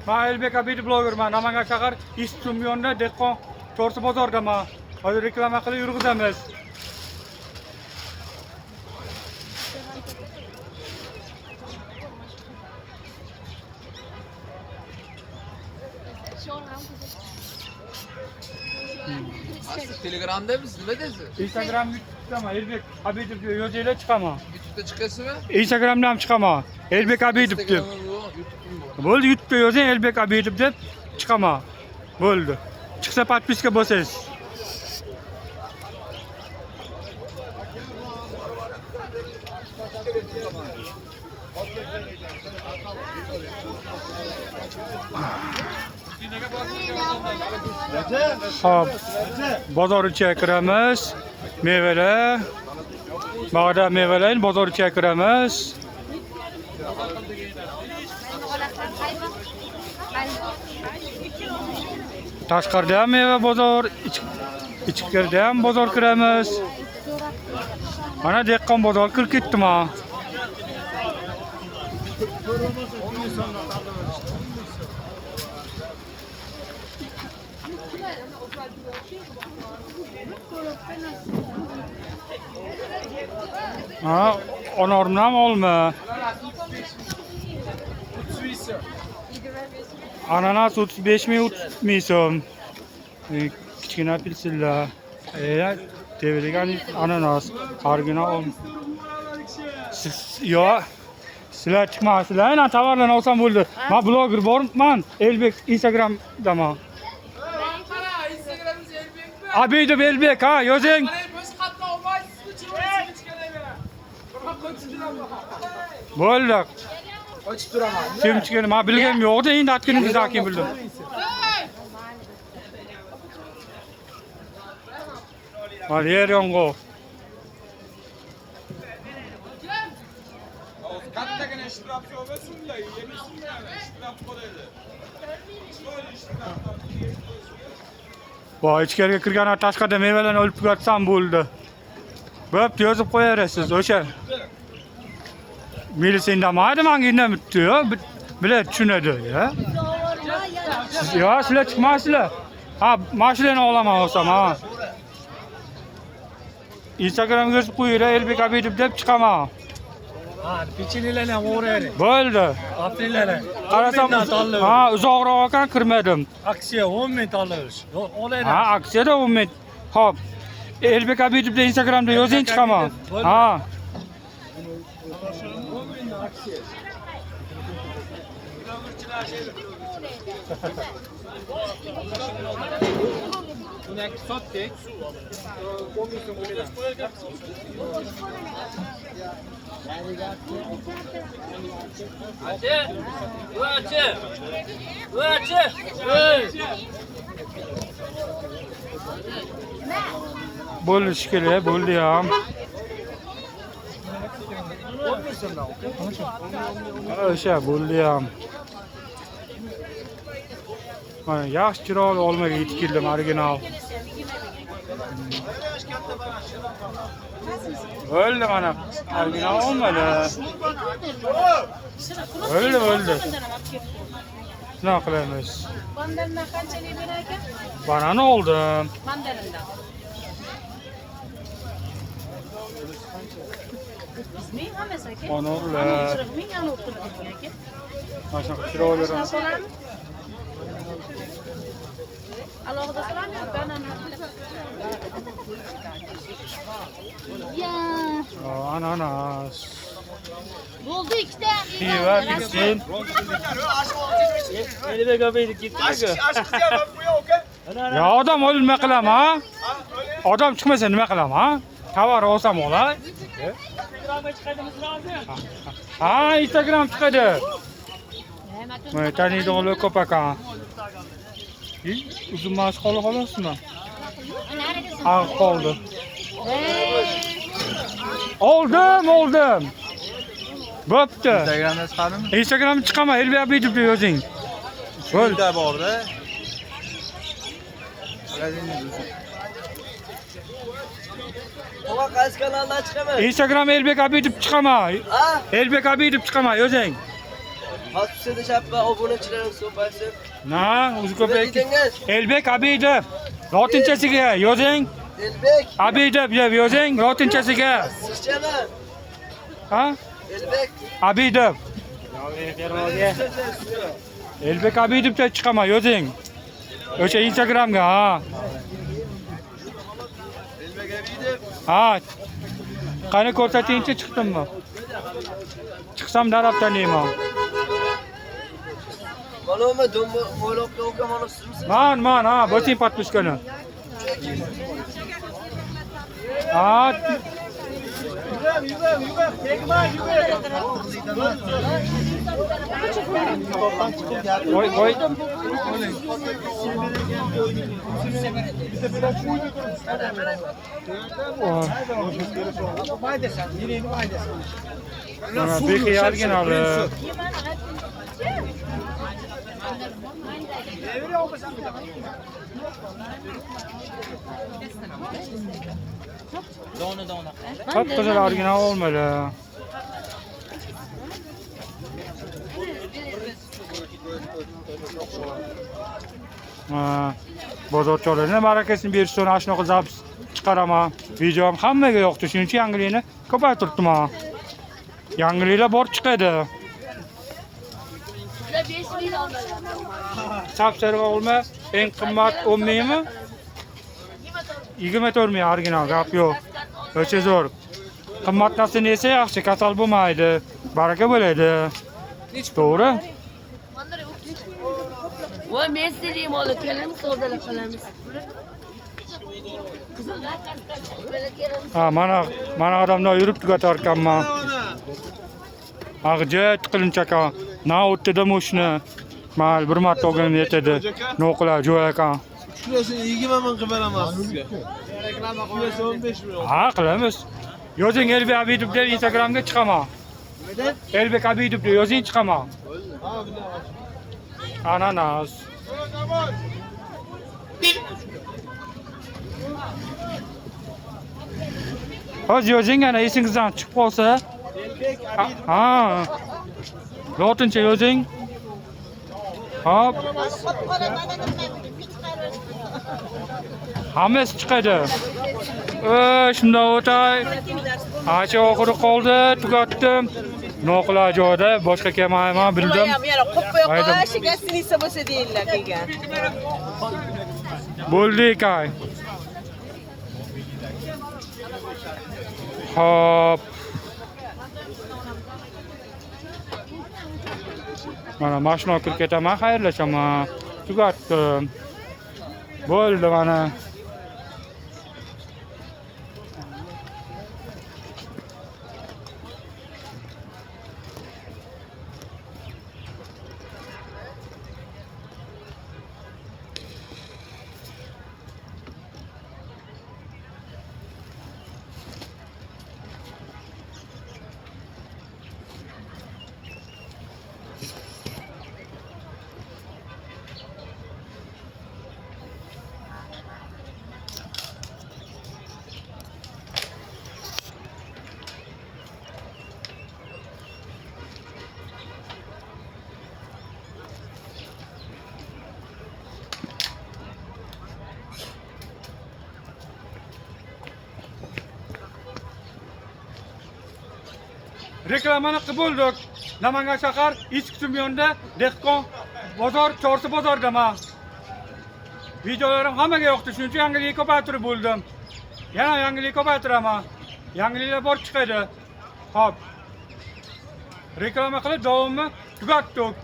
Men Elbek Abidov blogerman. Namangan shahar Istum yonida dehqon To'rsi bozordaman. Hozir reklama qilib yurg'izamiz. Telegram'da mısın? Ne desin? Instagram, YouTube'da Elbek Abidov diyor. Yozuyla çıkama. YouTube'da çıkası mı? Instagram'da ham çıkama. Elbek Abidov deb. Instagram'da bu, YouTube'da bu. Bo'ldi, YouTube'da yozing Elbek Abidov deb chiqama. Bo'ldi. Chiqsa podpiska bo'lsangiz. Hop. Bozor ichiga kiramiz. Mevalar. Bog'da mevalar, bozor ichiga kiramiz. Tashqarida ham meva bozor, ichkarida ham bozor kiramiz. Mana dehqon bozor kirib ketdim ha. Ha, onorni ham olma. Ananas 35 ming, 30 ming so'm. Kichkina apelsinlar. Devrigan ananas. Original. Yo. Sizlar chiqmasizlar, ana tovarlarni olsam bo'ldi. Men bloger borman, Elbek Instagramdaman. Abidov Elbek ha, yozing. Bo'ldi. Açıp duramam. Kim chiqani, men bilganim yo'q-da, endi atkinimizdan keyin bildim. Mana yer yong'oq. Kattagina ishtirok bo'lsin-da, yemisizlar, ishtirok qo'yadi. Voy, ichkariga kirgan tashqarida mevalarni olib kiratsam bo'ldi. Bo'pti, yozib qo'yaverasiz o'sha. Milisa indamaydi, menga indamaydi. Biladi, tushunadi, ya. Yo, sizlar chiqmaysizlar. Ha, mashinani olaman olsam, ha. Instagramga yozib qo'yinglar, Elbek Abidov deb chiqaman. Ha, pechenilarni ham o'raydi. Bo'ldi. Aprillarni. Qarasam, ha, uzoqroq ekan kirmadim. Aksiya 10 ming tanlash. Olaydi. Ha, aksiyada 10 ming. Xo'p. Elbek Abidovda Instagramda yozing chiqaman. Ha. Buni sotdik. Bo'ldi shekilli, bo'ldi ham. O'sha bo'ldi ham. Mana yaxshi chiroyli olmaga yetib keldim, original. Bo'ldi mana, original olmadi. Bo'ldi. Nima qilamiz? Mandarindan qanchalik berar ekan? Banana oldim. Mandarindan. Ming hammasi aka. Onorlar. Ming ani o'tirib aka. Mana shunaqa chiroyli. Alohida so'rami? Banana. Ya. Ananas. Bo'ldi ikkita. Piva, bitsin. Elbek Abidov ketdi. Ya odam olib nima qilaman, ha? Odam chiqmasa nima qilaman, ha? Tovar olsam olay. Ha, Instagram chiqadi. Mana taniydiganlar ko'p ekan. Uzun mash qoldi xolasmi? Ag qoldi. Oldim. Bo'pti. Instagramda chiqadimi? Instagramga chiqaman, Elbek Abidov deb yozing. Bo'l. Bo'ldi borda. Ama qaysi kanaldan chiqaman? Instagram Elbek Abidov chiqaman. Ha? Elbek Abidov chiqaman, yozing. Hasbisede şapka obunachilarimiz ko'paysin. Na, o'zi ko'payib. Dedingiz? Elbek Abidov. Lotinchasiga yozing. Elbek. Abidov deb yozing, lotinchasiga. Sizchami? Ha? Elbek. Abidov. Elbek Abidov deb chiqaman, yozing. O'sha Instagramga, ha. Elbek Abidov. Ha. Qani ko'rsatingchi, chiqdimmi? Chiqsam darab taniyman. Maluma dumbo mo'yloqqa o'qaman sizmisiz? Man, ha, bosing podpiskani. Ha. Qo'y. Mana bekiyargin abi. Çok güzel orijinal olmalı. Bozorchilarning barakasini berishsin, ana shunaqa zapis chiqaraman. Videom hammaga yoqdi, shuning uchun yangilikni ko'paytiribman. Yangiliklar bor chiqadi. 5.000 olmalar. Sapsariq olma, eng qimmat 10 mingmi? 24 ming original, gap yo'q. O'cha zo'r. Qimmat narsani yesa yaxshi, kasal bo'lmaydi, baraka bo'ladi. To'g'ri? Voy, men sizlarga olib kelamiz, savdolar qilamiz. Qizillar qasqacha Mana odamlar yurib tugatarkanman. Ag'jat qilinchaka. Na o'tdi moshina. Mal bir marta olganim yetadi. Noqula joy ekan. Shurasini 20 ming qilib beraman sizga. Shurasi 15 ming. Ha, qilamiz. Yozing Elbek Abidov deb Instagramga chiqaman. Elbek Abidov deb yozing chiqaman. Ananas. Hozir yozing, ana esingizdan chiqib qolsa. Ha. Lotincha yozing. Hop. Hammasi chiqadi. Shunday o'tay. Acha oxiri qoldi, tugatdim. Noqula joyda boshqa kelmayman, bildim. Yana qo'ppa qo'yish, gasinitsa bo'lsa deyillar kelgan. Bo'ldi ekan. Hop. Mana mashina kirib ketaman, xayrlashaman. Tugatdim. Bo'ldi mana. Reklamani qilib bo'ldik. Namangan shahar Eskisimyonda dehqon bozor, chorsi bozordaman. Videolarim hammaga yoqdi, shuning uchun yangilik ko'paytirib bo'ldim. Yana yangilik ko'paytiraman. Yangiliklar bor chiqadi. Hop. Reklama qilib davomni tugatdik.